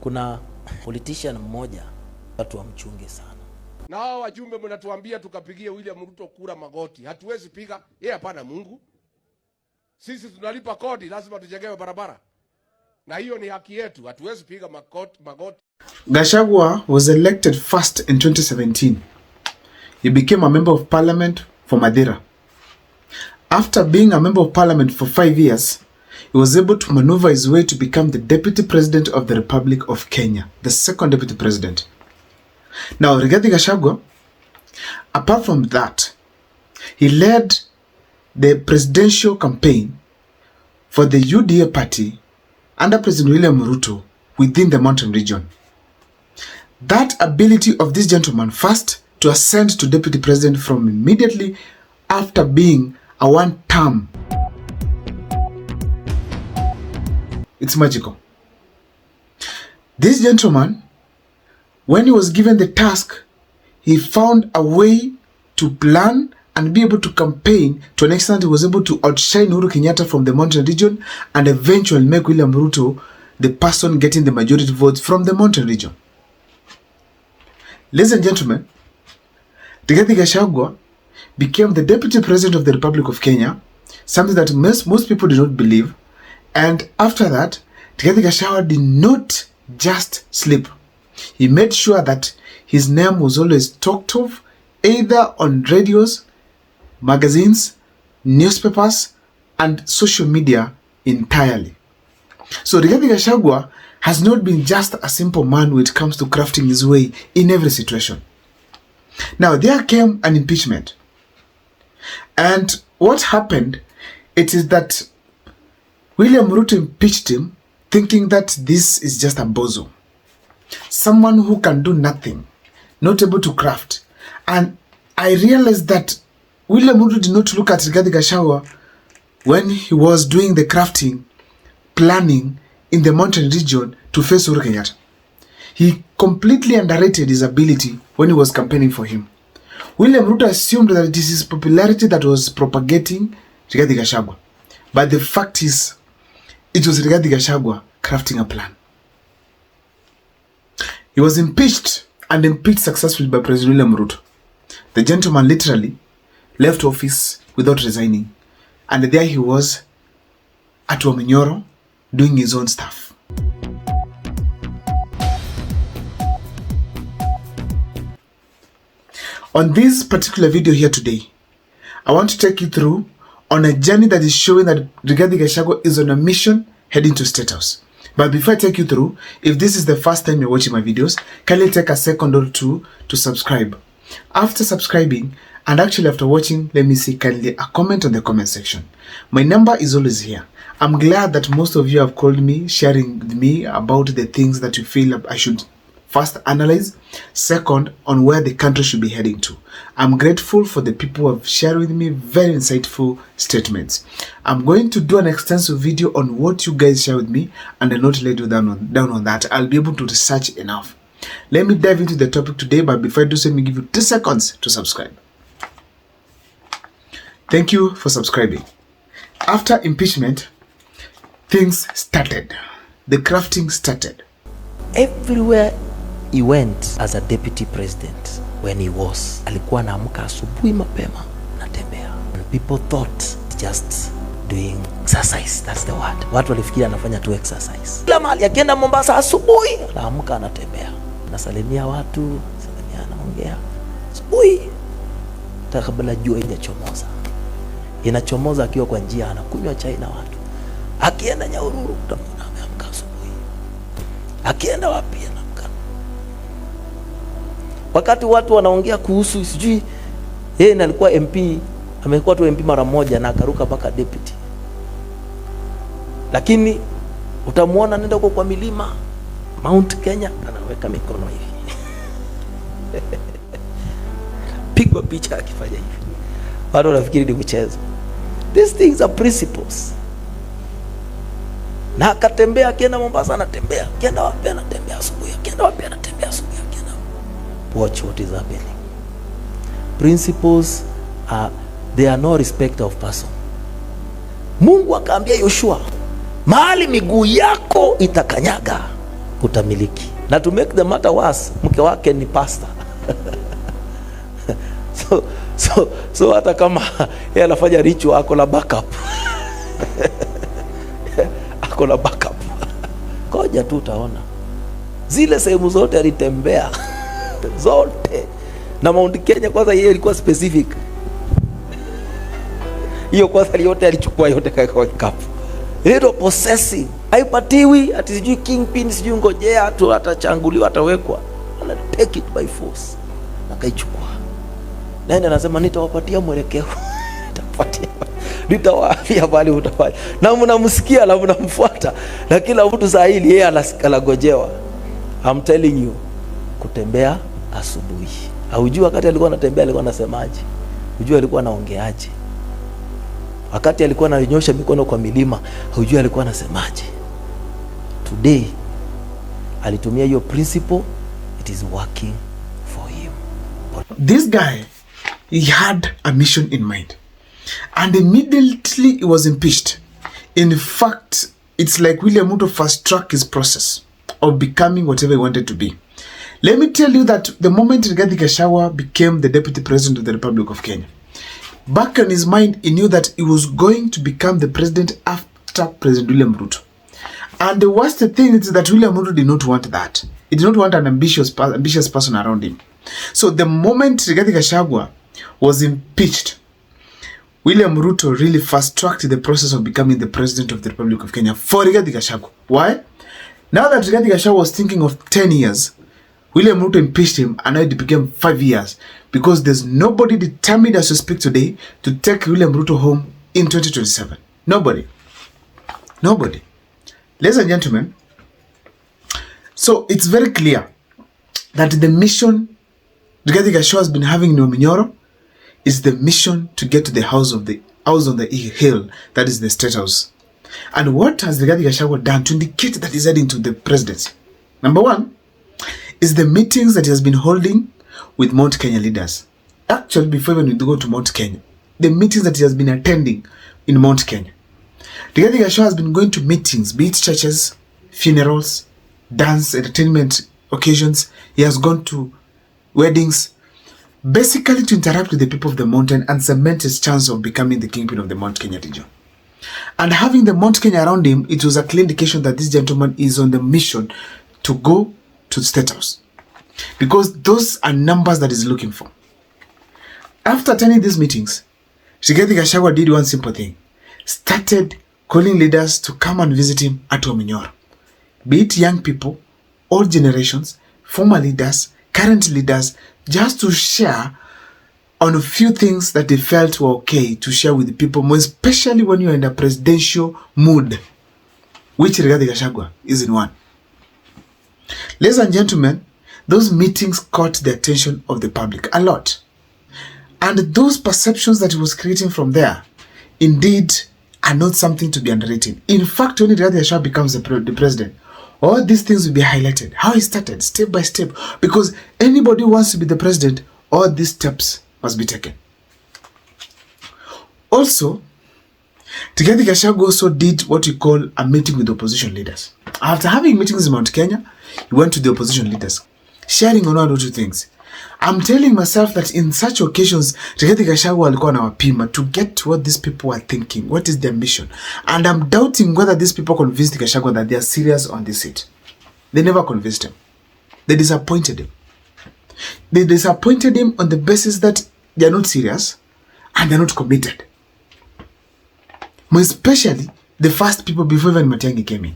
Kuna politician mmoja watu wamchunge sana. Na hao wajumbe mnatuambia tukapigie William Ruto kura magoti. Hatuwezi piga, yeye hapana Mungu. Sisi tunalipa kodi, lazima tujengewe barabara. Na hiyo ni haki yetu, hatuwezi piga magoti. Gachagua was elected first in 2017. He became a member of parliament for Madira. After being a member of parliament for 5 years, he was able to maneuver his way to become the deputy president of the Republic of Kenya, the second deputy president. Now, regarding Gachagua, apart from that, he led the presidential campaign for the UDA party under President William Ruto within the mountain region. That ability of this gentleman first to ascend to deputy president from immediately after being a one-term, it's magical. This gentleman, when he was given the task, he found a way to plan and be able to campaign to an extent he was able to outshine Uhuru Kenyatta from the mountain region and eventually make William Ruto the person getting the majority votes from the mountain region. Ladies and gentlemen, Rigathi Gachagua became the deputy president of the Republic of Kenya, something that most people did not believe. And after that, Rigathi Gachagua did not just sleep. He made sure that his name was always talked of, either on radios, magazines, newspapers, and social media entirely. So Rigathi Gachagua has not been just a simple man when it comes to crafting his way in every situation. Now, there came an impeachment. And what happened, it is that William Ruto impeached him thinking that this is just a bozo. Someone who can do nothing, not able to craft. And I realized that William Ruto did not look at Rigathi Gachagua when he was doing the crafting, planning in the mountain region to face Uhuru Kenyatta. He completely underrated his ability when he was campaigning for him. William Ruto assumed that it is his popularity that was propagating Rigathi Gachagua. But the fact is, it was Rigathi Gachagua crafting a plan. He was impeached and impeached successfully by President William Ruto. The gentleman literally left office without resigning. And there he was at Waminyoro doing his own stuff. On this particular video here today, I want to take you through on a journey that is showing that Rigathi Gachagua is on a mission heading to State House. But before I take you through, if this is the first time you're watching my videos, kindly take a second or two to subscribe. After subscribing, and actually after watching, let me see kindly a comment on the comment section. My number is always here. I'm glad that most of you have called me, sharing with me about the things that you feel I should first analyze, second, on where the country should be heading to. I'm grateful for the people who have shared with me very insightful statements. I'm going to do an extensive video on what you guys share with me, and I'll not let you down on that. I'll be able to research enough. Let me dive into the topic today, but before I do so, let me give you 2 seconds to subscribe. Thank you for subscribing. After impeachment, things started. The crafting started. Everywhere he went as a deputy president, when he was, alikuwa anaamka asubuhi mapema natembea. And people thought just doing exercise, that's the word. Watu walifikiria anafanya tu exercise. Kila mahali akienda Mombasa asubuhi, anaamka anatembea. Anasalimia watu, anaongea. Asubuhi, kabla jua haijachomoza. Inachomoza akiwa kwa njia anakunywa chai na watu. Akienda Nyahururu, utamwona ameamka asubuhi. Akienda wapi anaamka. Wakati watu wanaongea kuhusu sijui yeye alikuwa MP, amekuwa tu MP mara moja na akaruka mpaka deputy. Lakini utamuona nenda huko kwa milima Mount Kenya anaweka mikono hivi. Pigwa picha akifanya hivi. Watu wanafikiri ni mchezo. These things are principles. Na akatembea akienda Mombasa anatembea, akienda wapi anatembea asubuhi, akienda wapi anatembea asubuhi, akienda. Watch what is happening. Principles are, they are no respect of person. Mungu akaambia Yoshua, mahali miguu yako itakanyaga kutamiliki. Na to make the matter worse, mke wake ni pastor. So hata kama yeye anafanya ritual, ako na backup. Ako na backup. Koja tu utaona. Zile sehemu zote alitembea. Zote. Na Mount Kenya kwanza yeye ilikuwa specific. Hiyo kwanza yote alichukua yote kwa kikapu. Ile possessing. Haipatiwi ati sijui kingpin sijui ngojea tu atachanguliwa atawekwa. Ana take it by force. Akaichukua. Naye anasema nitawapatia mwelekeo. Nitawapatia. Nitawaambia bali utafanya. Na mnamsikia na mnamfuata. Na kila mtu saa hili yeye anagojewa. I'm telling you, kutembea asubuhi. Haujui wakati alikuwa anatembea alikuwa anasemaje? Hujui alikuwa anaongeaje? Wakati alikuwa ananyosha mikono kwa milima, hujui alikuwa anasemaje? Today alitumia hiyo principle, it is working for him. This guy, he had a mission in mind. And immediately he was impeached. In fact, it's like William Ruto fast-tracked his process of becoming whatever he wanted to be. Let me tell you that the moment Rigathi Gachagua became the deputy president of the Republic of Kenya, back in his mind, he knew that he was going to become the president after President William Ruto. And the worst thing is that William Ruto did not want that. He did not want an ambitious person around him. So the moment Rigathi Gachagua was impeached, William Ruto really fast-tracked the process of becoming the president of the Republic of Kenya for Rigathi Gachagua. Why? Now that Rigathi Gachagua was thinking of 10 years, William Ruto impeached him and now it became 5 years because there's nobody determined as we speak today to take William Ruto home in 2027. Nobody. Nobody. Ladies and gentlemen, so it's very clear that the mission Rigathi Gachagua has been having in Ominyoro is the mission to get to the house on the hill, that is the State House. And what has Rigathi Gachagua done to indicate that he's heading to the presidency? Number one is the meetings that he has been holding with Mount Kenya leaders. Actually, before even we go to Mount Kenya, the meetings that he has been attending in Mount Kenya. Rigathi Gachagua has been going to meetings, be it churches, funerals, dance, entertainment occasions. He has gone to weddings, basically to interact with the people of the mountain and cement his chance of becoming the kingpin of the Mount Kenya region. And having the Mount Kenya around him, it was a clear indication that this gentleman is on the mission to go to the State House. Because those are numbers that he's looking for. After attending these meetings, Rigathi Gachagua did one simple thing. Started calling leaders to come and visit him at Ominyoro. Be it young people, old generations, former leaders, current leaders, just to share on a few things that they felt were okay to share with the people, more especially when you're in a presidential mood, which Rigathi Gachagua is in one. Ladies and gentlemen, those meetings caught the attention of the public a lot. And those perceptions that he was creating from there, indeed, are not something to be underrated. In fact, when Rigathi Gachagua becomes the president, all these things will be highlighted. How he started, step by step. Because anybody who wants to be the president, all these steps must be taken. Also, Rigathi Gachagua also did what we call a meeting with opposition leaders. After having meetings in Mount Kenya, he went to the opposition leaders, sharing on one or two things. I'm telling myself that in such occasions, Rigathi Gachagua alikuwa anawapima to get what these people are thinking, what is their mission. And I'm doubting whether these people convinced Gachagua that they are serious on this seat. They never convinced him. They disappointed him. They disappointed him on the basis that they are not serious and they are not committed. More especially the first people before even Matiang'i came in.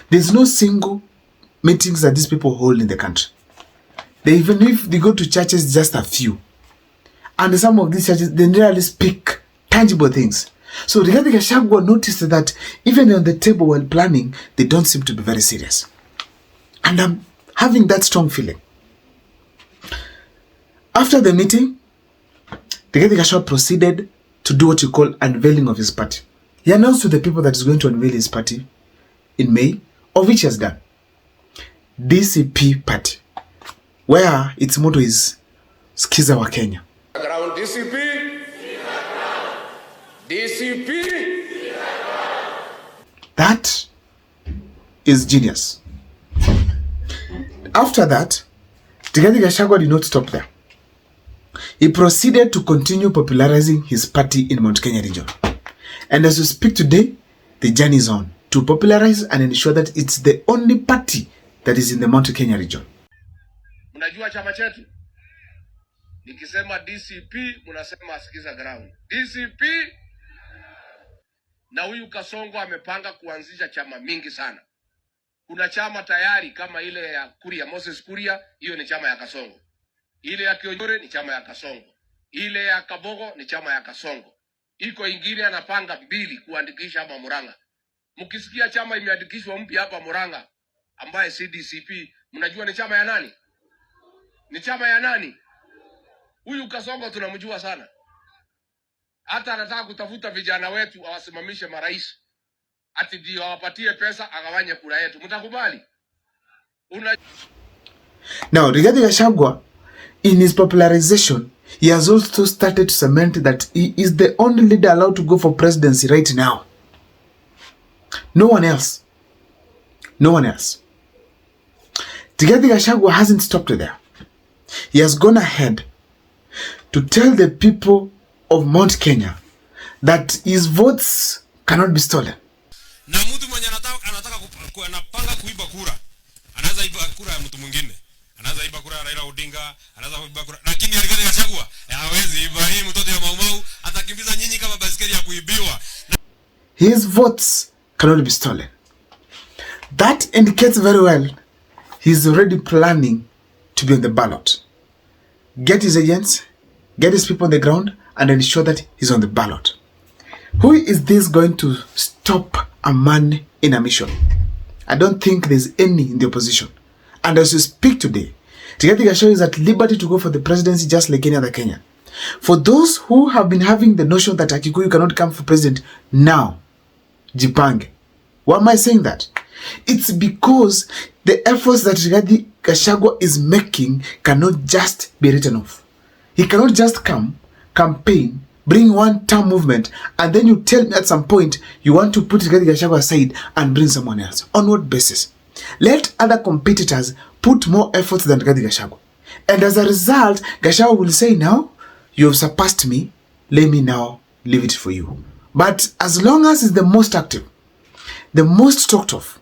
There's no single meetings that these people hold in the country. Even if they go to churches, just a few. And some of these churches, they rarely speak tangible things. So Rigathi Gachagua noticed that even on the table while planning, they don't seem to be very serious. And I'm having that strong feeling. After the meeting, Rigathi Gachagua proceeded to do what you call unveiling of his party. He announced to the people that he's going to unveil his party in May, of which he has done. DCP Party, where its motto is Skiza wa Kenya. Ground DCP. DCP. That is genius. After that, Rigathi Gachagua did not stop there. He proceeded to continue popularizing his party in Mount Kenya region. And as we speak today, the journey is on to popularize and ensure that it's the only party that is in the Mount Kenya region. Mnajua chama chetu? Nikisema DCP, mnasema asikiza ground. DCP, na huyu Kasongo amepanga kuanzisha chama mingi sana. Kuna chama tayari kama ile ya Kuria, Moses Kuria, hiyo ni chama ya Kasongo. Ile ya Kionyore ni chama ya Kasongo. Ile ya Kabogo ni chama ya Kasongo. Iko ingine anapanga 2 kuandikisha hapa Murang'a. Mkisikia chama imeandikishwa mpya hapa Murang'a ambaye CDCP, mnajua ni chama ya nani? Ni chama ya nani? Huyu Kasongo tunamjua sana. Hata anataka kutafuta vijana wetu awasimamishe marais. Ati ndio awapatie pesa agawanye kura yetu. Mtakubali? Now, Rigathi Gachagua, in his popularization, he has also started to cement that he is the only leader allowed to go for presidency right now. No one else. No one else. Rigathi Gachagua hasn't stopped there. He has gone ahead to tell the people of Mount Kenya that his votes cannot be stolen. Na mtu mwenye anapanga kuiba kura, anaweza iba kura ya mtu mwingine. Anaweza iba kura ya Raila Odinga, anaweza iba kura. Lakini Rigathi Gachagua hawezi iba. Hii mtoto ya Maumau atakimbiza nyinyi kama basikeli ya kuibiwa. His votes cannot be stolen. That indicates very well he's already planning to be on the ballot. Get his agents, get his people on the ground, and ensure that he's on the ballot. Who is this going to stop a man in a mission? I don't think there's any in the opposition. And as we speak today, Rigathi Gachagua is at liberty to go for the presidency just like any other Kenyan. For those who have been having the notion that Akikuyu cannot come for president now, jipange. Why am I saying that? It's because the efforts that Rigathi Gachagua is making cannot just be written off. He cannot just come, campaign, bring one-term movement, and then you tell me at some point you want to put Rigathi Gachagua aside and bring someone else. On what basis? Let other competitors put more efforts than Rigathi Gachagua. And as a result, Gachagua will say, now, you have surpassed me, let me now leave it for you. But as long as he's the most active, the most talked of,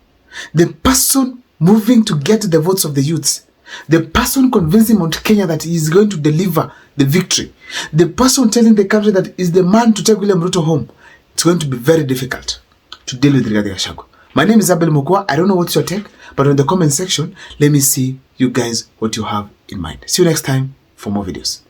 the person moving to get the votes of the youths, the person convincing Mount Kenya that he is going to deliver the victory, the person telling the country that is the man to take William Ruto home, it's going to be very difficult to deal with Rigathi Gachagua. My name is Abel Mokwa. I don't know what's your take, but in the comment section, let me see you guys what you have in mind. See you next time for more videos.